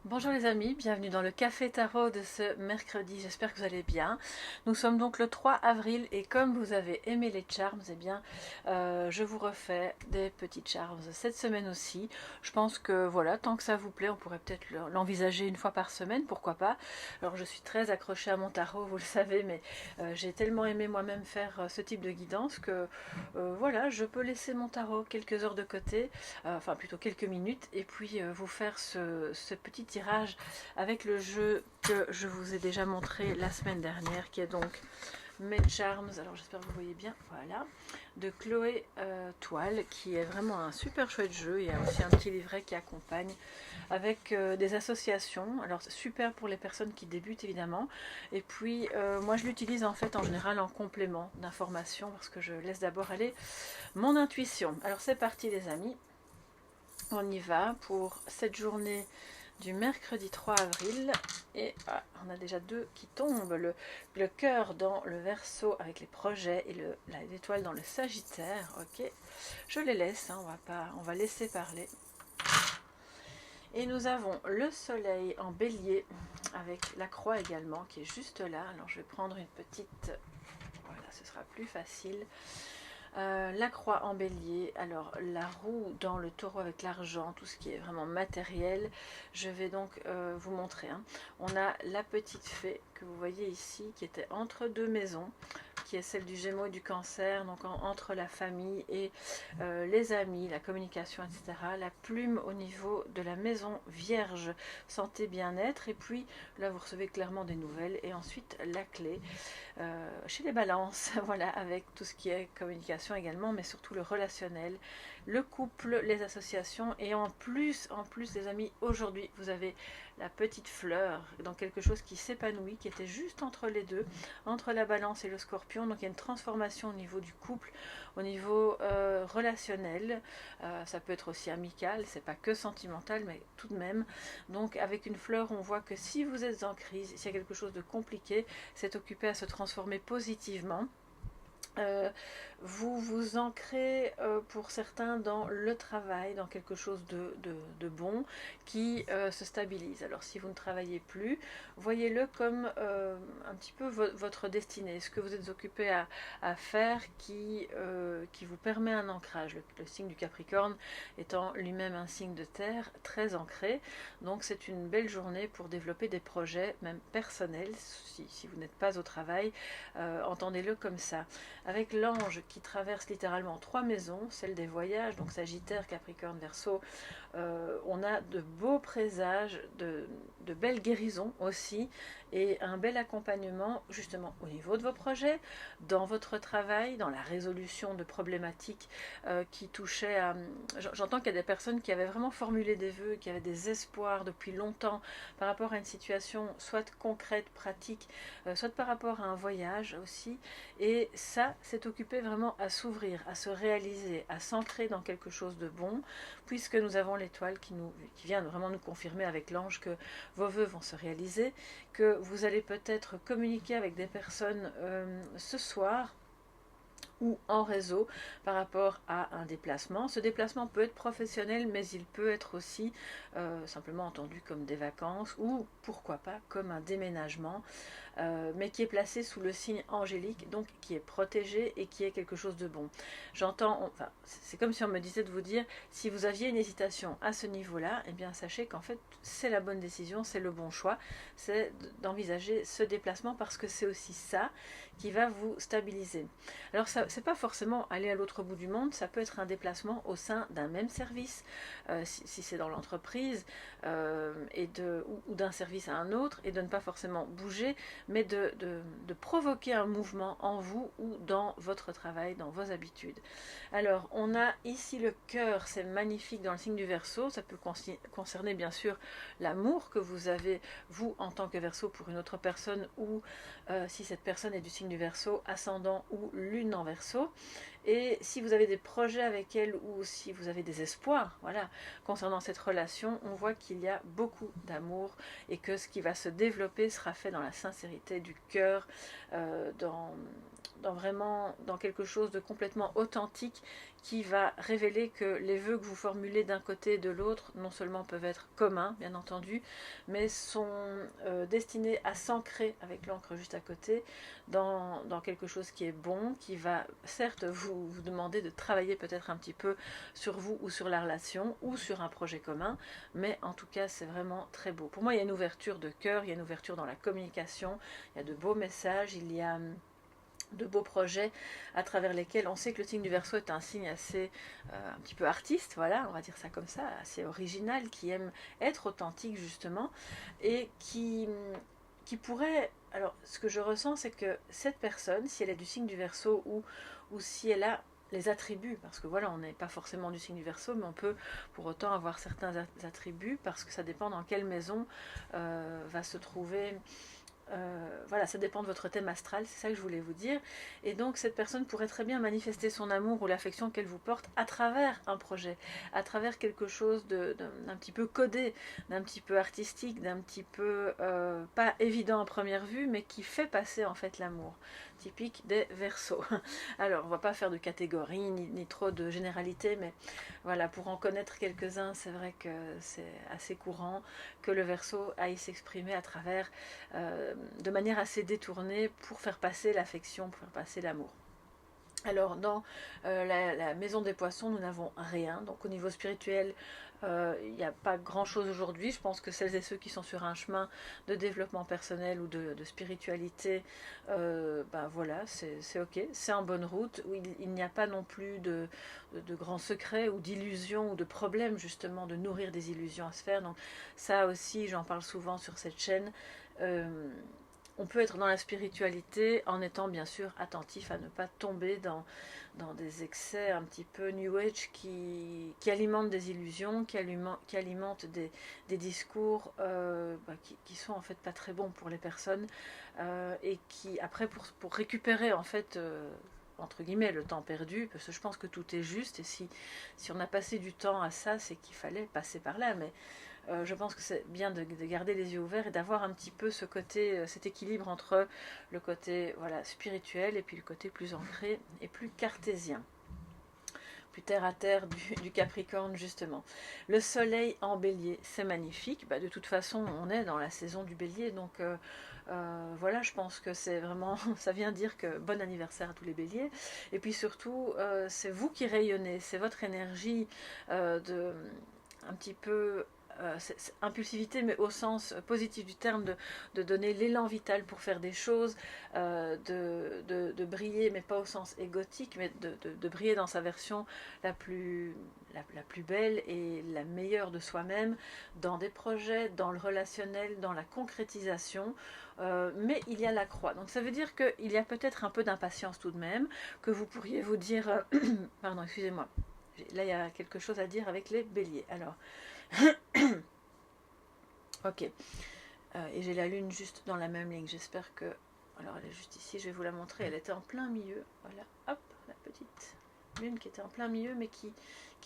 Bonjour les amis, bienvenue dans le Café Tarot de ce mercredi, j'espère que vous allez bien. Nous sommes donc le 3 avril et comme vous avez aimé les charms, eh bien, je vous refais des petits charms cette semaine aussi. Je pense que voilà, tant que ça vous plaît, on pourrait peut-être l'envisager une fois par semaine, pourquoi pas. Alors je suis très accrochée à mon tarot, vous le savez, mais j'ai tellement aimé moi-même faire ce type de guidance que voilà, je peux laisser mon tarot quelques heures de côté, enfin plutôt quelques minutes, et puis vous faire ce petit tirage avec le jeu que je vous ai déjà montré la semaine dernière, qui est donc Mes Charms, alors j'espère que vous voyez bien, voilà, de Chloé Toile, qui est vraiment un super chouette jeu. Il y a aussi un petit livret qui accompagne avec des associations, alors c'est super pour les personnes qui débutent évidemment, et puis moi je l'utilise en fait en général en complément d'information parce que je laisse d'abord aller mon intuition. Alors c'est parti les amis, on y va pour cette journée du mercredi 3 avril et on a déjà deux qui tombent, le cœur dans le Verseau avec les projets et l'étoile dans le Sagittaire. Ok, je les laisse, hein, on va laisser parler. Et nous avons le soleil en bélier avec la croix également qui est juste là. Alors je vais prendre une petite, voilà, ce sera plus facile. La croix en bélier, alors la roue dans le taureau avec l'argent, tout ce qui est vraiment matériel. Je vais donc vous montrer, hein. On a la petite fée que vous voyez ici qui était entre deux maisons, qui est celle du Gémeaux et du Cancer, donc entre la famille et les amis, la communication, etc. La plume au niveau de la maison Vierge, santé, bien-être, et puis là vous recevez clairement des nouvelles, et ensuite la clé chez les balances, voilà, avec tout ce qui est communication également, mais surtout le relationnel, le couple, les associations, et en plus les amis, aujourd'hui vous avez la petite fleur dans quelque chose qui s'épanouit, qui était juste entre les deux, entre la balance et le scorpion. Donc il y a une transformation au niveau du couple, au niveau relationnel, ça peut être aussi amical, c'est pas que sentimental, mais tout de même. Donc avec une fleur, on voit que si vous êtes en crise, s'il y a quelque chose de compliqué, c'est occupé à se transformer positivement. Vous vous ancrez pour certains dans le travail, dans quelque chose de bon qui se stabilise. Alors si vous ne travaillez plus, voyez-le comme un petit peu votre destinée, ce que vous êtes occupé à faire qui vous permet un ancrage. Le signe du Capricorne étant lui-même un signe de terre très ancré, donc c'est une belle journée pour développer des projets, même personnels, si vous n'êtes pas au travail, entendez-le comme ça. Avec l'ange qui traverse littéralement trois maisons, celle des voyages, donc Sagittaire, Capricorne, Verseau, on a de beaux présages, de belles guérisons aussi, et un bel accompagnement justement au niveau de vos projets, dans votre travail, dans la résolution de problématiques qui touchaient à... J'entends qu'il y a des personnes qui avaient vraiment formulé des vœux, qui avaient des espoirs depuis longtemps par rapport à une situation soit concrète, pratique, soit par rapport à un voyage aussi, et ça, c'est occupé vraiment à s'ouvrir, à se réaliser, à s'ancrer dans quelque chose de bon, puisque nous avons l'étoile qui vient vraiment nous confirmer avec l'ange que vos vœux vont se réaliser, que vous allez peut-être communiquer avec des personnes ce soir ou en réseau par rapport à un déplacement. Ce déplacement peut être professionnel, mais il peut être aussi simplement entendu comme des vacances ou pourquoi pas comme un déménagement, mais qui est placé sous le signe angélique, donc qui est protégé et qui est quelque chose de bon. J'entends, enfin, c'est comme si on me disait de vous dire, si vous aviez une hésitation à ce niveau-là, eh bien sachez qu'en fait c'est la bonne décision, c'est le bon choix, c'est d'envisager ce déplacement parce que c'est aussi ça qui va vous stabiliser. Alors ça, c'est pas forcément aller à l'autre bout du monde, ça peut être un déplacement au sein d'un même service, si c'est dans l'entreprise, ou d'un service à un autre, et de ne pas forcément bouger, mais de provoquer un mouvement en vous ou dans votre travail, dans vos habitudes. Alors, on a ici le cœur, c'est magnifique dans le signe du Verseau, ça peut concerner bien sûr l'amour que vous avez, vous, en tant que Verseau, pour une autre personne, ou si cette personne est du signe du Verseau, ascendant ou lune en Verseau. Et si vous avez des projets avec elle ou si vous avez des espoirs, voilà, concernant cette relation, on voit qu'il y a beaucoup d'amour et que ce qui va se développer sera fait dans la sincérité du cœur, dans quelque chose de complètement authentique qui va révéler que les vœux que vous formulez d'un côté et de l'autre, non seulement peuvent être communs, bien entendu, mais sont destinés à s'ancrer avec l'encre juste à côté dans quelque chose qui est bon, qui va certes vous demander de travailler peut-être un petit peu sur vous ou sur la relation ou sur un projet commun, mais en tout cas c'est vraiment très beau. Pour moi il y a une ouverture de cœur, il y a une ouverture dans la communication, il y a de beaux messages, il y a de beaux projets à travers lesquels on sait que le signe du Verseau est un signe assez un petit peu artiste, voilà, on va dire ça comme ça, assez original, qui aime être authentique justement et qui pourrait, alors ce que je ressens c'est que cette personne, si elle est du signe du Verseau ou si elle a les attributs, parce que voilà, on n'est pas forcément du signe du Verseau, mais on peut pour autant avoir certains attributs, parce que ça dépend dans quelle maison va se trouver. Voilà, ça dépend de votre thème astral, c'est ça que je voulais vous dire. Et donc cette personne pourrait très bien manifester son amour ou l'affection qu'elle vous porte à travers un projet, à travers quelque chose d'un petit peu codé, d'un petit peu artistique, d'un petit peu pas évident à première vue, mais qui fait passer en fait l'amour, typique des Verseaux. Alors on va pas faire de catégories ni trop de généralités, mais voilà, pour en connaître quelques-uns, c'est vrai que c'est assez courant que le Verseau aille s'exprimer à travers de manière assez détournée pour faire passer l'affection, pour faire passer l'amour. Alors dans la maison des poissons, nous n'avons rien. Donc au niveau spirituel, il n'y a pas grand chose aujourd'hui. Je pense que celles et ceux qui sont sur un chemin de développement personnel ou de spiritualité, ben voilà, c'est ok, c'est en bonne route, où il n'y a pas non plus de grands secrets ou d'illusions ou de problèmes justement de nourrir des illusions à se faire. Donc ça aussi, j'en parle souvent sur cette chaîne. Euh, on peut être dans la spiritualité en étant bien sûr attentif à ne pas tomber dans des excès un petit peu New Age qui alimentent des illusions, qui alimentent des discours qui sont en fait pas très bons pour les personnes et qui après pour récupérer en fait entre guillemets le temps perdu, parce que je pense que tout est juste et si on a passé du temps à ça, c'est qu'il fallait passer par là, mais je pense que c'est bien de garder les yeux ouverts et d'avoir un petit peu ce côté, cet équilibre entre le côté voilà, spirituel et puis le côté plus ancré et plus cartésien, plus terre à terre du Capricorne justement. Le soleil en bélier, c'est magnifique. Bah, de toute façon, on est dans la saison du bélier, donc voilà, je pense que c'est vraiment, ça vient dire que bon anniversaire à tous les béliers. Et puis surtout, c'est vous qui rayonnez, c'est votre énergie un petit peu impulsivité, mais au sens positif du terme, de donner l'élan vital pour faire des choses, de briller, mais pas au sens égotique, mais de briller dans sa version la plus belle et la meilleure de soi-même, dans des projets, dans le relationnel, dans la concrétisation, mais il y a la croix. Donc ça veut dire qu'il y a peut-être un peu d'impatience tout de même, que vous pourriez vous dire, pardon, excusez-moi, là il y a quelque chose à dire avec les béliers. Alors, ok. Et j'ai la lune juste dans la même ligne. J'espère que... Alors elle est juste ici, je vais vous la montrer. Elle était en plein milieu. Voilà, hop, la petite lune qui était en plein milieu, mais qui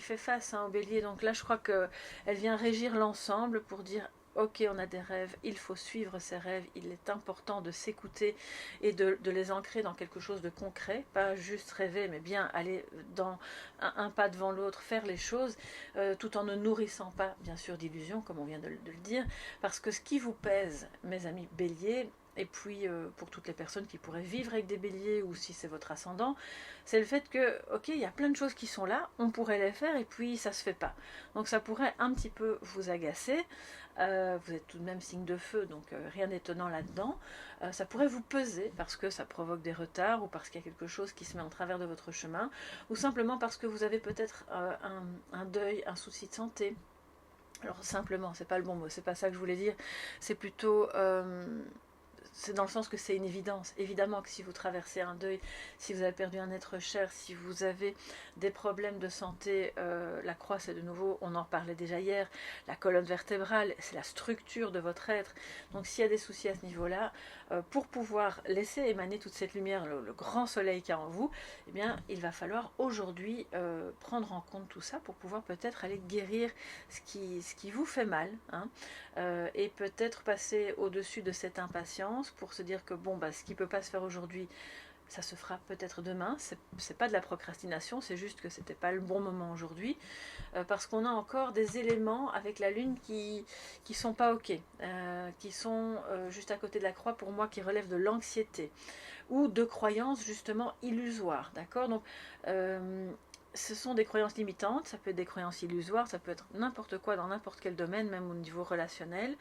fait face au bélier. Donc là, je crois qu'elle vient régir l'ensemble pour dire... Ok, on a des rêves, il faut suivre ces rêves, il est important de s'écouter et de les ancrer dans quelque chose de concret, pas juste rêver, mais bien aller dans un pas devant l'autre, faire les choses, tout en ne nourrissant pas, bien sûr, d'illusions, comme on vient de le dire, parce que ce qui vous pèse, mes amis béliers, et puis pour toutes les personnes qui pourraient vivre avec des béliers, ou si c'est votre ascendant, c'est le fait que, ok, il y a plein de choses qui sont là, on pourrait les faire, et puis ça se fait pas. Donc ça pourrait un petit peu vous agacer. Vous êtes tout de même signe de feu, donc rien d'étonnant là-dedans. Ça pourrait vous peser parce que ça provoque des retards ou parce qu'il y a quelque chose qui se met en travers de votre chemin, ou simplement parce que vous avez peut-être un deuil, un souci de santé. Alors simplement, c'est pas le bon mot, c'est pas ça que je voulais dire, c'est plutôt c'est dans le sens que c'est une évidence. Évidemment que si vous traversez un deuil, si vous avez perdu un être cher, si vous avez des problèmes de santé, la croix c'est de nouveau, on en parlait déjà hier, la colonne vertébrale, c'est la structure de votre être. Donc s'il y a des soucis à ce niveau-là, pour pouvoir laisser émaner toute cette lumière, le grand soleil qu'il y a en vous, eh bien il va falloir aujourd'hui prendre en compte tout ça pour pouvoir peut-être aller guérir ce qui vous fait mal, hein, et peut-être passer au-dessus de cette impatience pour se dire que bon, bah, ce qui ne peut pas se faire aujourd'hui, ça se fera peut-être demain. C'est pas de la procrastination, c'est juste que c'était pas le bon moment aujourd'hui, parce qu'on a encore des éléments avec la lune qui sont pas ok, qui sont juste à côté de la croix pour moi, qui relèvent de l'anxiété ou de croyances justement illusoires, d'accord. Donc ce sont des croyances limitantes, ça peut être des croyances illusoires, ça peut être n'importe quoi dans n'importe quel domaine, même au niveau relationnel,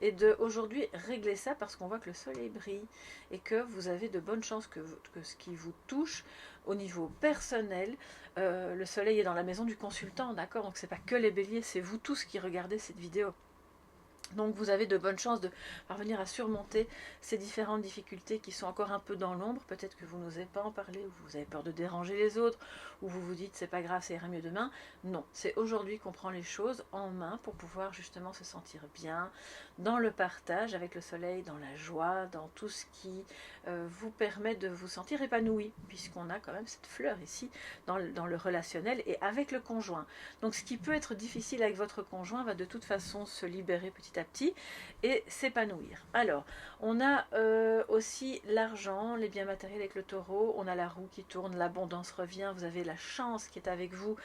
et de aujourd'hui régler ça parce qu'on voit que le soleil brille et que vous avez de bonnes chances que ce qui vous touche au niveau personnel, le soleil est dans la maison du consultant, d'accord, donc c'est pas que les béliers, c'est vous tous qui regardez cette vidéo. Donc vous avez de bonnes chances de parvenir à surmonter ces différentes difficultés qui sont encore un peu dans l'ombre. Peut-être que vous n'osez pas en parler, ou vous avez peur de déranger les autres, ou vous vous dites c'est pas grave, ça ira mieux demain. Non, c'est aujourd'hui qu'on prend les choses en main pour pouvoir justement se sentir bien dans le partage avec le soleil, dans la joie, dans tout ce qui vous permet de vous sentir épanoui, puisqu'on a quand même cette fleur ici dans le relationnel et avec le conjoint. Donc ce qui peut être difficile avec votre conjoint va de toute façon se libérer petit à petit et s'épanouir. Alors, on a aussi l'argent, les biens matériels avec le taureau, on a la roue qui tourne, l'abondance revient, vous avez la chance qui est avec vous.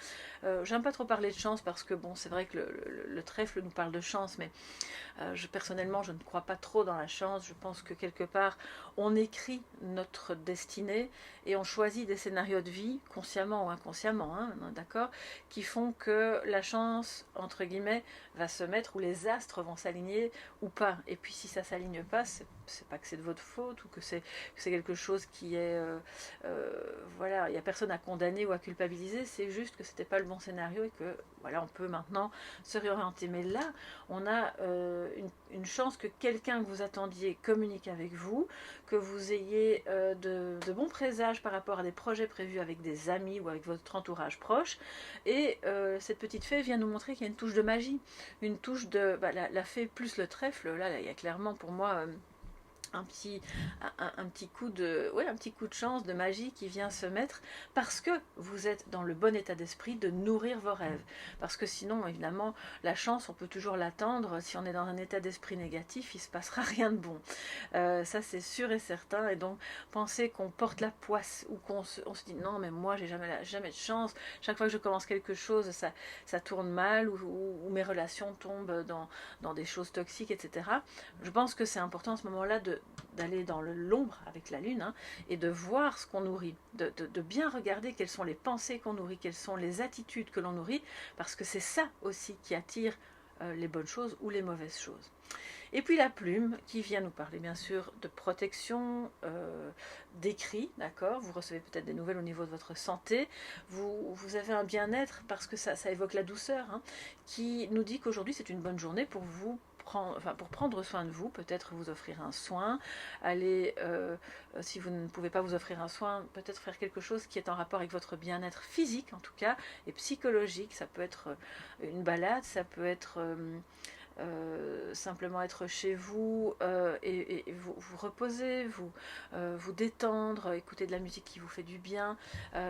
J'aime pas trop parler de chance parce que bon, c'est vrai que le trèfle nous parle de chance, mais personnellement, je ne crois pas trop dans la chance. Je pense que quelque part, on écrit notre destinée et on choisit des scénarios de vie, consciemment ou inconsciemment, hein, d'accord, qui font que la chance, entre guillemets, va se mettre, ou les astres vont s'aligner ou pas. Et puis si ça s'aligne pas, c'est pas que c'est de votre faute ou que c'est quelque chose qui est voilà, il n'y a personne à condamner ou à culpabiliser, c'est juste que c'était pas le bon scénario et que voilà, on peut maintenant se réorienter. Mais là, on a une chance que quelqu'un que vous attendiez communique avec vous, que vous ayez de bons présages par rapport à des projets prévus avec des amis ou avec votre entourage proche. Et cette petite fée vient nous montrer qu'il y a une touche de magie, une touche de la fée plus le trèfle. Là, il y a clairement pour moi un petit coup de un petit coup de chance, de magie qui vient se mettre parce que vous êtes dans le bon état d'esprit de nourrir vos rêves. Parce que sinon, évidemment, la chance, on peut toujours l'attendre. Si on est dans un état d'esprit négatif, il ne se passera rien de bon. Ça, c'est sûr et certain. Et donc, penser qu'on porte la poisse ou on se dit non, mais moi, j'ai jamais de chance. Chaque fois que je commence quelque chose, ça tourne mal ou mes relations tombent dans des choses toxiques, etc. Je pense que c'est important à ce moment-là d'aller dans l'ombre avec la lune, hein, et de voir ce qu'on nourrit, de bien regarder quelles sont les pensées qu'on nourrit, quelles sont les attitudes que l'on nourrit, parce que c'est ça aussi qui attire les bonnes choses ou les mauvaises choses. Et puis la plume qui vient nous parler bien sûr de protection, d'écrit, d'accord. Vous recevez peut-être des nouvelles au niveau de votre santé, vous avez un bien-être parce que ça évoque la douceur, hein, qui nous dit qu'aujourd'hui c'est une bonne journée pour vous pour prendre soin de vous, peut-être vous offrir un soin, aller, si vous ne pouvez pas vous offrir un soin, peut-être faire quelque chose qui est en rapport avec votre bien-être physique en tout cas, et psychologique. Ça peut être une balade, ça peut être simplement être chez vous et vous reposer, vous détendre, écouter de la musique qui vous fait du bien.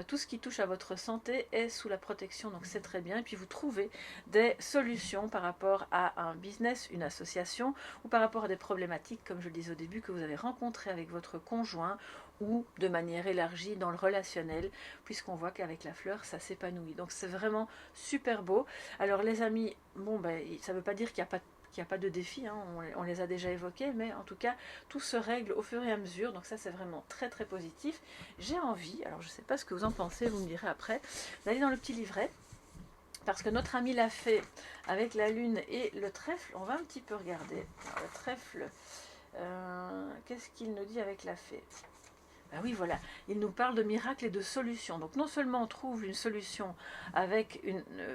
Tout ce qui touche à votre santé est sous la protection, donc c'est très bien. Et puis vous trouvez des solutions par rapport à un business, une association, ou par rapport à des problématiques, comme je le disais au début, que vous avez rencontrées avec votre conjoint ou de manière élargie dans le relationnel, puisqu'on voit qu'avec la fleur, ça s'épanouit. Donc c'est vraiment super beau. Alors les amis, bon, ça ne veut pas dire qu'il n'y a pas de défis, hein, on les a déjà évoqués, mais en tout cas, tout se règle au fur et à mesure, donc ça c'est vraiment très très positif. J'ai envie, alors je ne sais pas ce que vous en pensez, vous me direz après, d'aller dans le petit livret, parce que notre ami l'a fait avec la lune et le trèfle. On va un petit peu regarder. Alors, le trèfle, qu'est-ce qu'il nous dit avec la fée? Ah oui, voilà, il nous parle de miracles et de solutions. Donc non seulement on trouve une solution avec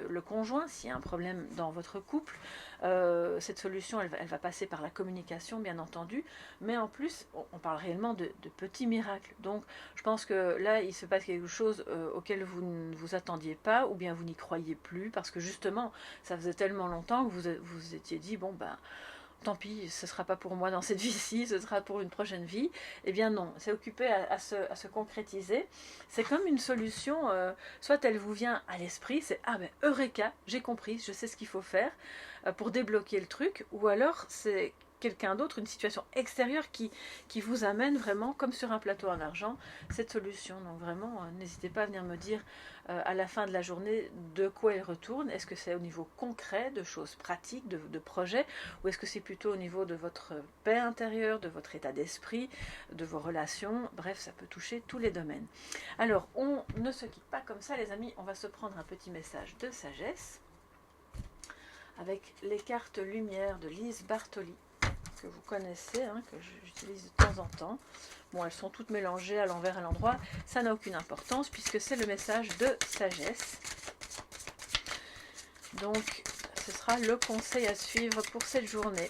le conjoint, s'il y a un problème dans votre couple, cette solution, elle va passer par la communication, bien entendu, mais en plus, on parle réellement de petits miracles. Donc je pense que là, il se passe quelque chose auquel vous ne vous attendiez pas, ou bien vous n'y croyez plus, parce que justement, ça faisait tellement longtemps que vous étiez dit, bon, ben tant pis, ce ne sera pas pour moi dans cette vie-ci, ce sera pour une prochaine vie. Eh bien non, c'est occupé à se concrétiser. C'est comme une solution, soit elle vous vient à l'esprit, c'est ah ben Eureka, j'ai compris, je sais ce qu'il faut faire pour débloquer le truc, ou alors c'est quelqu'un d'autre, une situation extérieure qui vous amène vraiment, comme sur un plateau en argent, cette solution. Donc vraiment, n'hésitez pas à venir me dire à la fin de la journée de quoi elle retourne. Est-ce que c'est au niveau concret, de choses pratiques, de projets, ou est-ce que c'est plutôt au niveau de votre paix intérieure, de votre état d'esprit, de vos relations? Bref, ça peut toucher tous les domaines. Alors, on ne se quitte pas comme ça, les amis. On va se prendre un petit message de sagesse avec les cartes lumière de Lise Bartoli, que vous connaissez, hein, que j'utilise de temps en temps. Bon, elles sont toutes mélangées à l'envers, à l'endroit. Ça n'a aucune importance puisque c'est le message de sagesse. Donc, ce sera le conseil à suivre pour cette journée.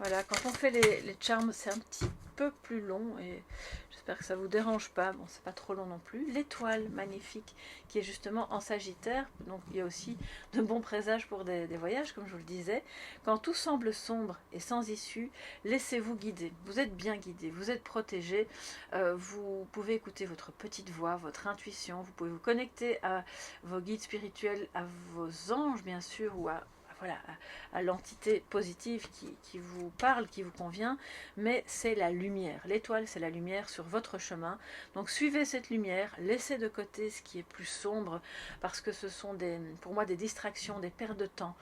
Voilà, quand on fait les charms, c'est un petit peu plus long et j'espère que ça ne vous dérange pas. Bon, c'est pas trop long non plus. L'étoile magnifique qui est justement en Sagittaire. Donc, il y a aussi de bons présages pour des voyages, comme je vous le disais. Quand tout semble sombre et sans issue, laissez-vous guider. Vous êtes bien guidé, vous êtes protégé. Vous pouvez écouter votre petite voix, votre intuition. Vous pouvez vous connecter à vos guides spirituels, à vos anges, bien sûr, ou voilà, à l'entité positive qui vous parle, qui vous convient, mais c'est la lumière. L'étoile, c'est la lumière sur votre chemin. Donc suivez cette lumière, laissez de côté ce qui est plus sombre, parce que ce sont pour moi des distractions, des pertes de temps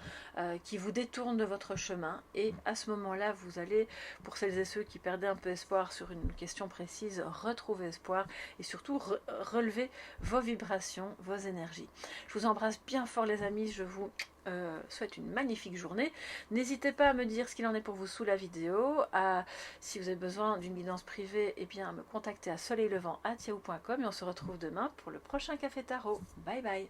qui vous détournent de votre chemin. Et à ce moment-là, vous allez, pour celles et ceux qui perdaient un peu espoir sur une question précise, retrouver espoir et surtout relever vos vibrations, vos énergies. Je vous embrasse bien fort les amis, je vous souhaite une magnifique journée. N'hésitez pas à me dire ce qu'il en est pour vous sous la vidéo. Si vous avez besoin d'une guidance privée, eh bien, me contacter à soleillevent@yahoo.com et on se retrouve demain pour le prochain Café Tarot. Bye bye.